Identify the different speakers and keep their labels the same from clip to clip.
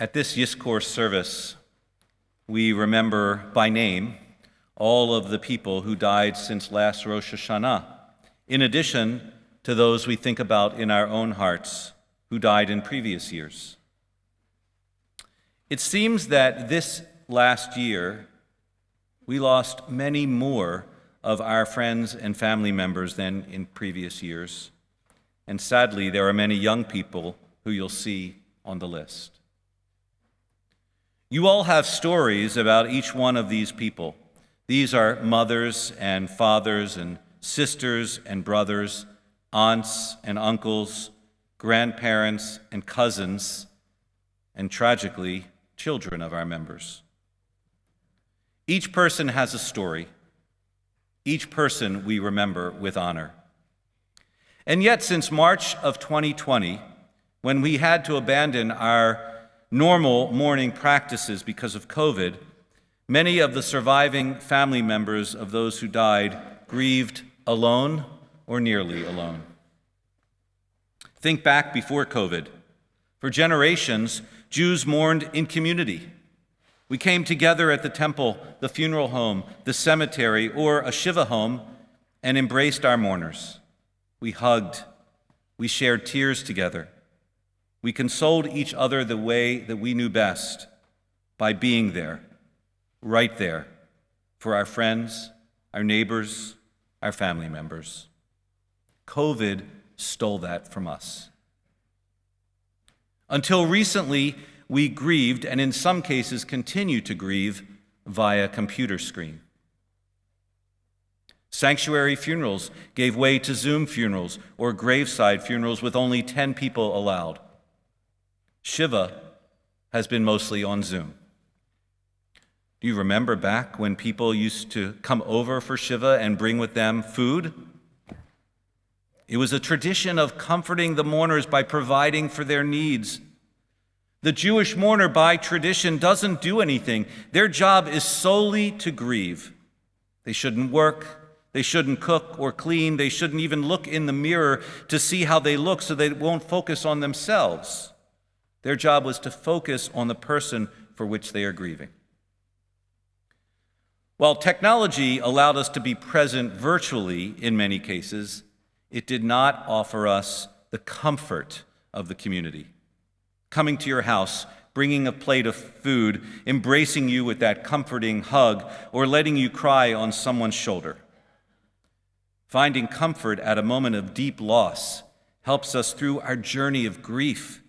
Speaker 1: At this Yizkor service, we remember by name all of the people who died since last Rosh Hashanah, in addition to those we think about in our own hearts who died in previous years. It seems that this last year, we lost many more of our friends and family members than in previous years. And sadly, there are many young people who you'll see on the list. You all have stories about each one of these people. These are mothers and fathers and sisters and brothers, aunts and uncles, grandparents and cousins, and tragically, children of our members. Each person has a story. Each person we remember with honor. And yet, since March of 2020, when we had to abandon our normal morning practices because of COVID, many of the surviving family members of those who died grieved alone or nearly alone. Think back before COVID. For generations, Jews mourned in community. We came together at the temple, the funeral home, the cemetery, or a shiva home and embraced our mourners. We hugged. We shared tears together. We consoled each other the way that we knew best, by being there, right there, for our friends, our neighbors, our family members. COVID stole that from us. Until recently, we grieved, and in some cases continue to grieve, via computer screen. Sanctuary funerals gave way to Zoom funerals or graveside funerals with only 10 people allowed. Shiva has been mostly on Zoom. Do you remember back when people used to come over for Shiva and bring with them food? It was a tradition of comforting the mourners by providing for their needs. The Jewish mourner, by tradition, doesn't do anything. Their job is solely to grieve. They shouldn't work. They shouldn't cook or clean. They shouldn't even look in the mirror to see how they look so they won't focus on themselves. Their job was to focus on the person for which they are grieving. While technology allowed us to be present virtually in many cases, it did not offer us the comfort of the community. Coming to your house, bringing a plate of food, embracing you with that comforting hug, or letting you cry on someone's shoulder. Finding comfort at a moment of deep loss helps us through our journey of grief.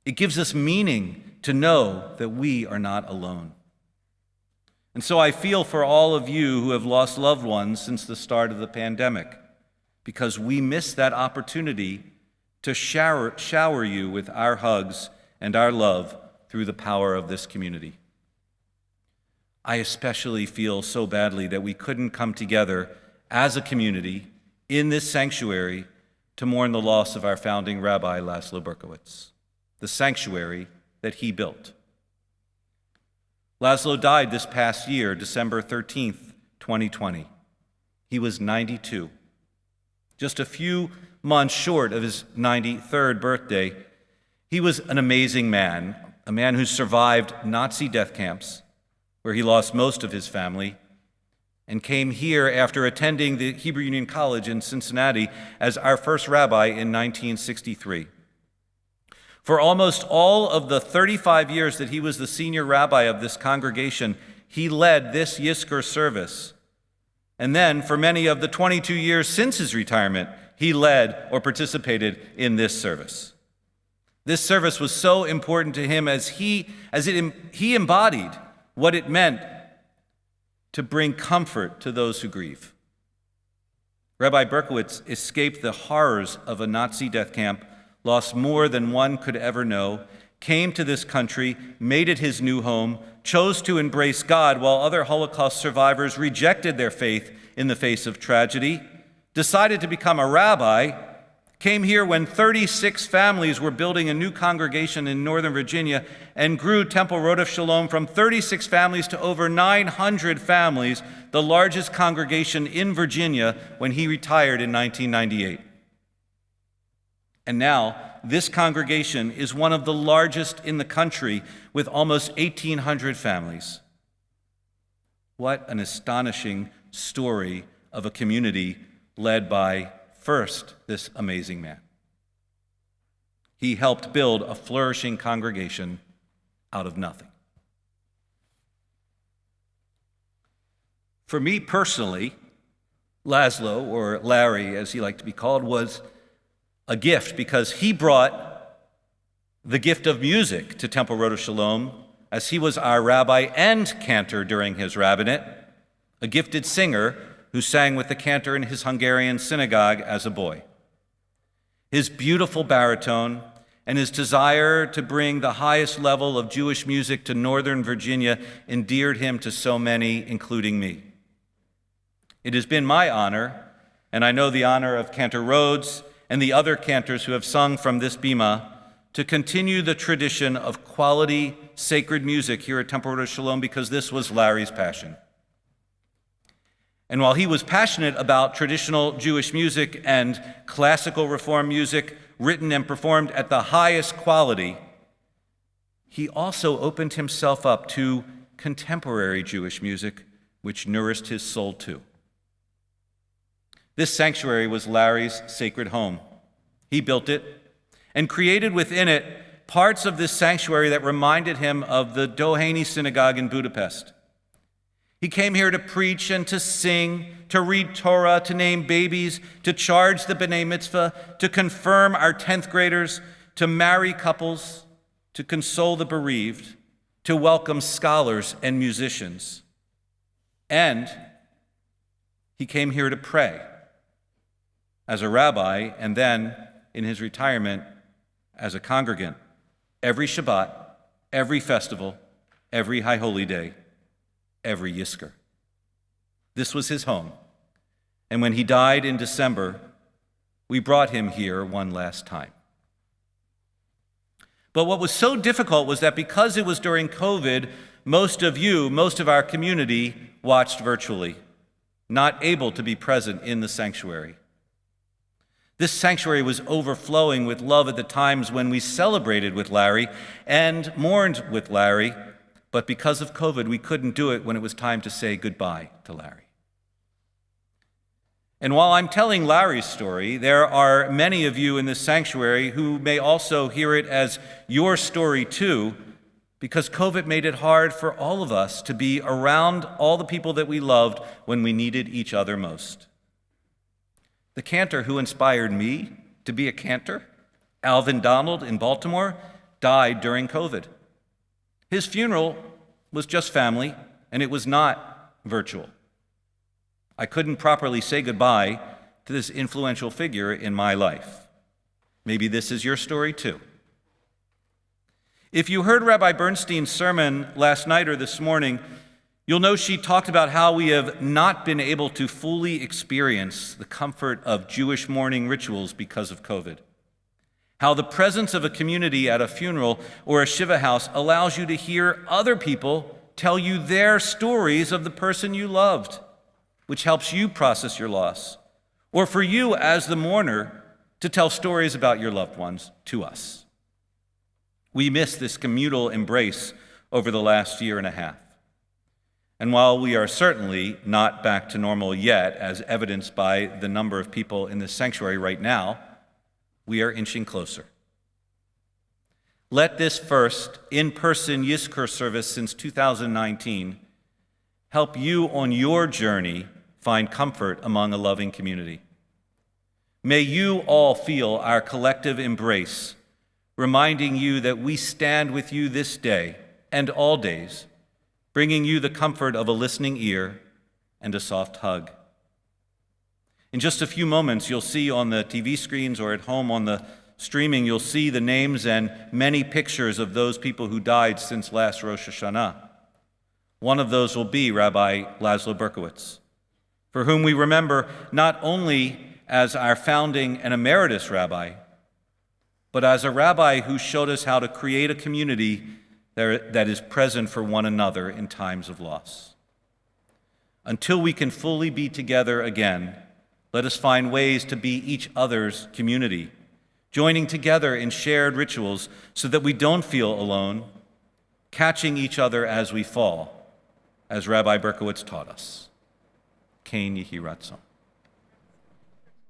Speaker 1: It gives us meaning to know that we are not alone. And so I feel for all of you who have lost loved ones since the start of the pandemic, because we missed that opportunity to shower you with our hugs and our love through the power of this community. I especially feel so badly that we couldn't come together as a community in this sanctuary to mourn the loss of our founding rabbi, Laszlo Berkowitz, the sanctuary that he built. Laszlo died this past year, December 13th, 2020. He was 92. Just a few months short of his 93rd birthday, he was an amazing man, a man who survived Nazi death camps, where he lost most of his family, and came here after attending the Hebrew Union College in Cincinnati as our first rabbi in 1963. For almost all of the 35 years that he was the senior rabbi of this congregation, he led this Yizkor service. And then, for many of the 22 years since his retirement, he led or participated in this service. This service was so important to him as he embodied what it meant to bring comfort to those who grieve. Rabbi Berkowitz escaped the horrors of a Nazi death camp, lost more than one could ever know, came to this country, made it his new home, chose to embrace God while other Holocaust survivors rejected their faith in the face of tragedy, decided to become a rabbi, came here when 36 families were building a new congregation in Northern Virginia, and grew Temple Rodef Shalom from 36 families to over 900 families, the largest congregation in Virginia when he retired in 1998. And now, this congregation is one of the largest in the country, with almost 1,800 families. What an astonishing story of a community led by, first, this amazing man. He helped build a flourishing congregation out of nothing. For me personally, Laszlo, or Larry as he liked to be called, was a gift because he brought the gift of music to Temple Road of Shalom, as he was our rabbi and cantor during his rabbinate, a gifted singer who sang with the cantor in his Hungarian synagogue as a boy. His beautiful baritone and his desire to bring the highest level of Jewish music to Northern Virginia endeared him to so many, including me. It has been my honor, and I know the honor of Cantor Rhodes and the other cantors who have sung from this bima, to continue the tradition of quality sacred music here at Temple Road of Shalom, because this was Larry's passion. And while he was passionate about traditional Jewish music and classical Reform music written and performed at the highest quality, he also opened himself up to contemporary Jewish music, which nourished his soul too. This sanctuary was Larry's sacred home. He built it and created within it parts of this sanctuary that reminded him of the Doheny Synagogue in Budapest. He came here to preach and to sing, to read Torah, to name babies, to charge the B'nai Mitzvah, to confirm our 10th graders, to marry couples, to console the bereaved, to welcome scholars and musicians. And he came here to pray as a rabbi, and then in his retirement as a congregant, every Shabbat, every festival, every High Holy Day, every Yizkor. This was his home. And when he died in December, we brought him here one last time. But what was so difficult was that because it was during COVID, most of our community watched virtually, not able to be present in the sanctuary. This sanctuary was overflowing with love at the times when we celebrated with Larry and mourned with Larry, but because of COVID, we couldn't do it when it was time to say goodbye to Larry. And while I'm telling Larry's story, there are many of you in this sanctuary who may also hear it as your story too, because COVID made it hard for all of us to be around all the people that we loved when we needed each other most. The cantor who inspired me to be a cantor, Alvin Donald in Baltimore, died during COVID. His funeral was just family, and it was not virtual. I couldn't properly say goodbye to this influential figure in my life. Maybe this is your story too. If you heard Rabbi Bernstein's sermon last night or this morning, you'll know she talked about how we have not been able to fully experience the comfort of Jewish mourning rituals because of COVID. How the presence of a community at a funeral or a shiva house allows you to hear other people tell you their stories of the person you loved, which helps you process your loss, or for you as the mourner to tell stories about your loved ones to us. We miss this communal embrace over the last year and a half. And while we are certainly not back to normal yet, as evidenced by the number of people in this sanctuary right now, we are inching closer. Let this first in-person Yizkor service since 2019 help you on your journey find comfort among a loving community. May you all feel our collective embrace, reminding you that we stand with you this day and all days, bringing you the comfort of a listening ear and a soft hug. In just a few moments, you'll see on the TV screens or at home on the streaming, you'll see the names and many pictures of those people who died since last Rosh Hashanah. One of those will be Rabbi Laszlo Berkowitz, for whom we remember not only as our founding and emeritus rabbi, but as a rabbi who showed us how to create a community that is present for one another in times of loss. Until we can fully be together again, let us find ways to be each other's community, joining together in shared rituals so that we don't feel alone, catching each other as we fall, as Rabbi Berkowitz taught us. Ken Yehi Ratzon.